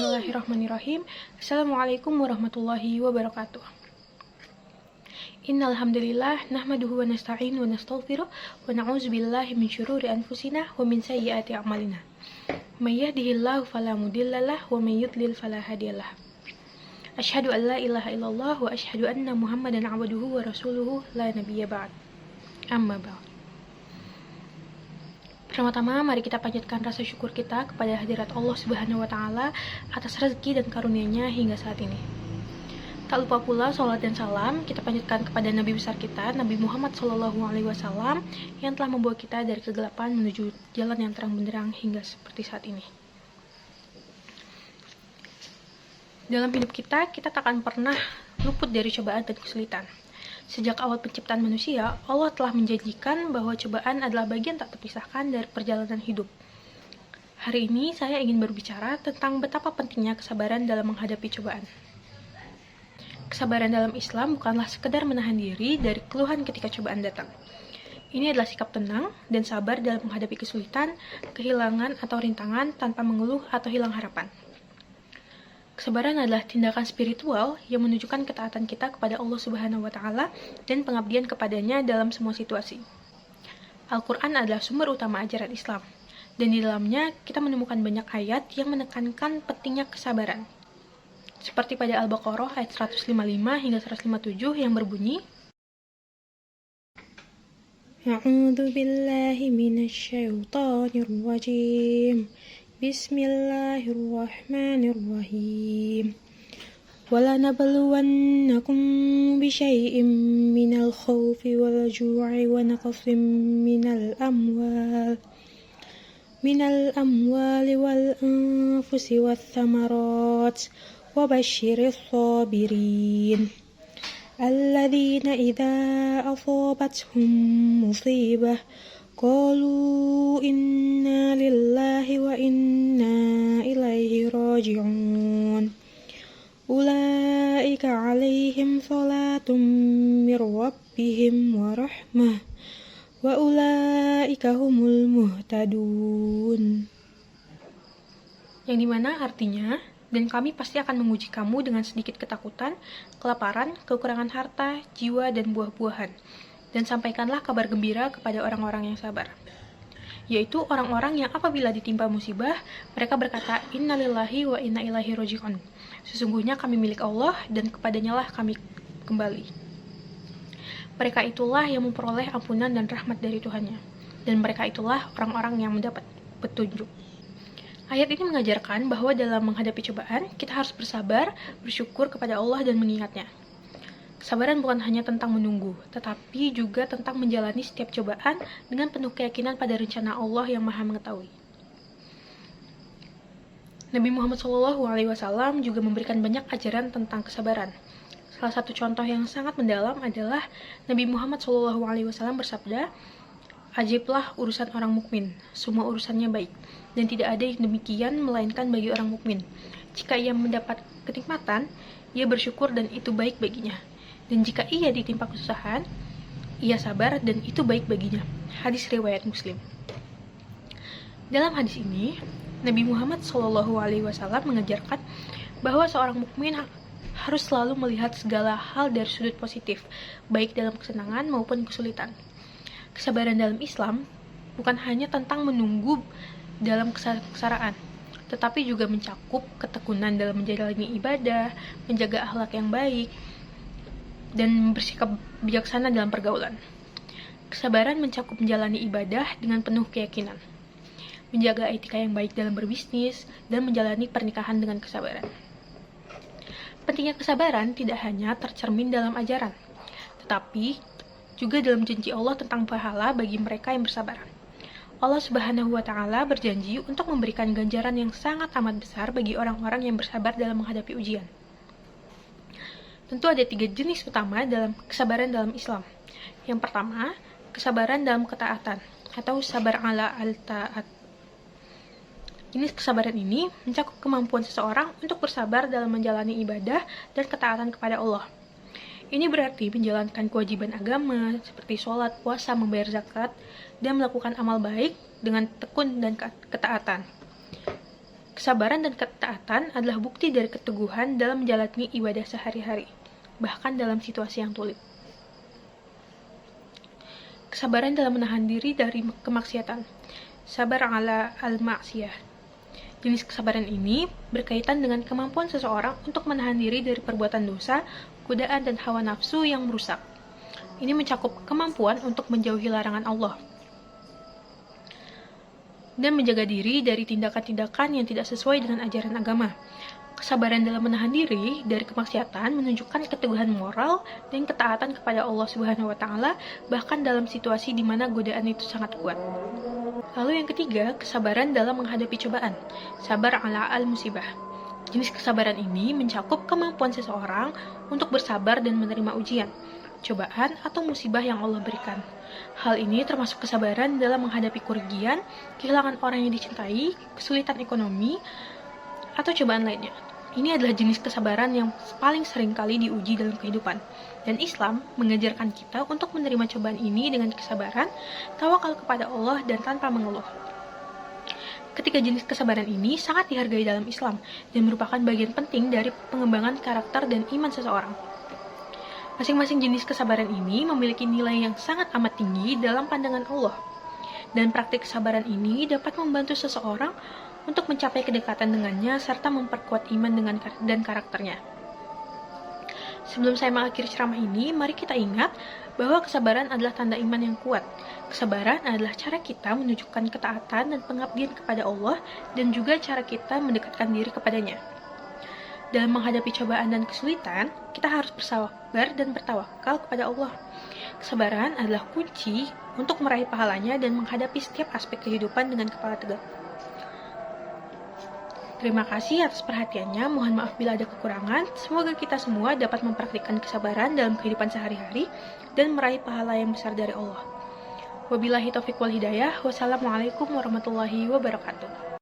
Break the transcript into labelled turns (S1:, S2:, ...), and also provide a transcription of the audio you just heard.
S1: Bismillahirrahmanirrahim. Assalamualaikum warahmatullahi wabarakatuh. Innal hamdalillah nahmaduhu wa nasta'inu wa nastaghfiruh wa na'udzu billahi min syururi anfusina wa min sayyiati a'malina. May yahdihillahu fala mudhillalah wa may yudlil fala hadiyalah. Asyhadu an la ilaha illallah wa asyhadu anna Muhammadan 'abduhu wa rasuluhu la nabiyya ba'd. Amma ba'd. Pertama-tama, mari kita panjatkan rasa syukur kita kepada hadirat Allah Subhanahu wa Ta'ala atas rezeki dan karunia-Nya hingga saat ini. Tak lupa pula salawat dan salam kita panjatkan kepada Nabi besar kita, Nabi Muhammad SAW, yang telah membawa kita dari kegelapan menuju jalan yang terang benderang hingga seperti saat ini. Dalam hidup kita tak akan pernah luput dari cobaan dan kesulitan. Sejak awal penciptaan manusia, Allah telah menjanjikan bahwa cobaan adalah bagian tak terpisahkan dari perjalanan hidup. Hari ini saya ingin berbicara tentang betapa pentingnya kesabaran dalam menghadapi cobaan. Kesabaran dalam Islam bukanlah sekedar menahan diri dari keluhan ketika cobaan datang. Ini adalah sikap tenang dan sabar dalam menghadapi kesulitan, kehilangan atau rintangan tanpa mengeluh atau hilang harapan. Kesabaran adalah tindakan spiritual yang menunjukkan ketaatan kita kepada Allah Subhanahu wa Ta'ala dan pengabdian kepadanya dalam semua situasi. Al-Quran adalah sumber utama ajaran Islam, dan di dalamnya kita menemukan banyak ayat yang menekankan pentingnya kesabaran. Seperti pada Al-Baqarah ayat 155 hingga 157 yang berbunyi, A'udzu billahi minasy syaithanir rajim. Bismillahirrahmanirrahim. وَلَنَبْلُوَنَّكُمْ بِشَيْءٍ مِّنَ الْخَوْفِ وَالْجُوعِ وَنَقْصٍ مِّنَ الْأَمْوَالِ وَالْأَنفُسِ وَالثَّمَرَاتِ وَبَشِّرِ الصَّابِرِينَ الَّذِينَ إِذَا أَصَابَتْهُم مُّصِيبَةٌ قالوا إنا لله وإنا إليه راجعون أولئك عليهم صلاة من ربهم ورحمة وأولئك هم المهتدون. Yang dimana artinya, dan kami pasti akan menguji kamu dengan sedikit ketakutan, kelaparan, kekurangan harta, jiwa, dan buah-buahan. Dan sampaikanlah kabar gembira kepada orang-orang yang sabar, yaitu orang-orang yang apabila ditimpa musibah, mereka berkata, Inna lillahi wa inna ilaihi raji'un. Sesungguhnya kami milik Allah dan kepadanya lah kami kembali. Mereka itulah yang memperoleh ampunan dan rahmat dari Tuhannya, dan mereka itulah orang-orang yang mendapat petunjuk. Ayat ini mengajarkan bahwa dalam menghadapi cobaan, kita harus bersabar, bersyukur kepada Allah dan mengingatnya. Kesabaran bukan hanya tentang menunggu, tetapi juga tentang menjalani setiap cobaan dengan penuh keyakinan pada rencana Allah yang Maha Mengetahui. Nabi Muhammad SAW juga memberikan banyak ajaran tentang kesabaran. Salah satu contoh yang sangat mendalam adalah Nabi Muhammad SAW bersabda, Ajiblah urusan orang mukmin, semua urusannya baik, dan tidak ada yang demikian melainkan bagi orang mukmin. Jika ia mendapat kenikmatan, ia bersyukur dan itu baik baginya. Dan jika ia ditimpa kesusahan, ia sabar dan itu baik baginya. Hadis riwayat Muslim. Dalam hadis ini, Nabi Muhammad SAW mengajarkan bahwa seorang mukmin harus selalu melihat segala hal dari sudut positif, baik dalam kesenangan maupun kesulitan. Kesabaran dalam Islam bukan hanya tentang menunggu dalam kesengsaraan, tetapi juga mencakup ketekunan dalam menjalani ibadah, menjaga akhlak yang baik, dan bersikap bijaksana dalam pergaulan. Kesabaran mencakup menjalani ibadah dengan penuh keyakinan, menjaga etika yang baik dalam berbisnis, dan menjalani pernikahan dengan kesabaran. Pentingnya kesabaran tidak hanya tercermin dalam ajaran, tetapi juga dalam janji Allah tentang pahala bagi mereka yang bersabar. Allah Subhanahu wa Ta'ala berjanji untuk memberikan ganjaran yang sangat amat besar bagi orang-orang yang bersabar dalam menghadapi ujian. Tentu ada 3 jenis utama dalam kesabaran dalam Islam. Yang pertama, kesabaran dalam ketaatan atau sabar ala al-ta'at. Kesabaran ini mencakup kemampuan seseorang untuk bersabar dalam menjalani ibadah dan ketaatan kepada Allah. Ini berarti menjalankan kewajiban agama seperti sholat, puasa, membayar zakat, dan melakukan amal baik dengan tekun dan ketaatan. Kesabaran dan ketaatan adalah bukti dari keteguhan dalam menjalani ibadah sehari-hari, bahkan dalam situasi yang sulit. Kesabaran dalam menahan diri dari kemaksiatan. Sabar ala al-ma'siyah. Jenis kesabaran ini berkaitan dengan kemampuan seseorang untuk menahan diri dari perbuatan dosa, godaan, dan hawa nafsu yang merusak. Ini mencakup kemampuan untuk menjauhi larangan Allah dan menjaga diri dari tindakan-tindakan yang tidak sesuai dengan ajaran agama. Kesabaran dalam menahan diri dari kemaksiatan menunjukkan keteguhan moral dan ketaatan kepada Allah Subhanahu wa taala bahkan dalam situasi di mana godaan itu sangat kuat. Lalu yang ketiga, kesabaran dalam menghadapi cobaan. Sabar ala al-musibah. Jenis kesabaran ini mencakup kemampuan seseorang untuk bersabar dan menerima ujian, cobaan, atau musibah yang Allah berikan. Hal ini termasuk kesabaran dalam menghadapi kerugian, kehilangan orang yang dicintai, kesulitan ekonomi, atau cobaan lainnya. Ini adalah jenis kesabaran yang paling sering kali diuji dalam kehidupan. Dan Islam mengajarkan kita untuk menerima cobaan ini dengan kesabaran, tawakal kepada Allah, dan tanpa mengeluh. Ketiga jenis kesabaran ini sangat dihargai dalam Islam dan merupakan bagian penting dari pengembangan karakter dan iman seseorang. Masing-masing jenis kesabaran ini memiliki nilai yang sangat amat tinggi dalam pandangan Allah. Dan praktik kesabaran ini dapat membantu seseorang untuk mencapai kedekatan dengannya serta memperkuat iman dan karakternya. Sebelum saya mengakhiri ceramah ini, mari kita ingat bahwa kesabaran adalah tanda iman yang kuat. Kesabaran adalah cara kita menunjukkan ketaatan dan pengabdian kepada Allah dan juga cara kita mendekatkan diri kepadanya. Dalam menghadapi cobaan dan kesulitan, kita harus bersabar dan bertawakal kepada Allah. Kesabaran adalah kunci untuk meraih pahalanya dan menghadapi setiap aspek kehidupan dengan kepala tegak. Terima kasih atas perhatiannya, mohon maaf bila ada kekurangan. Semoga kita semua dapat mempraktikkan kesabaran dalam kehidupan sehari-hari dan meraih pahala yang besar dari Allah. Wabillahi taufiq wal hidayah. Wassalamualaikum warahmatullahi wabarakatuh.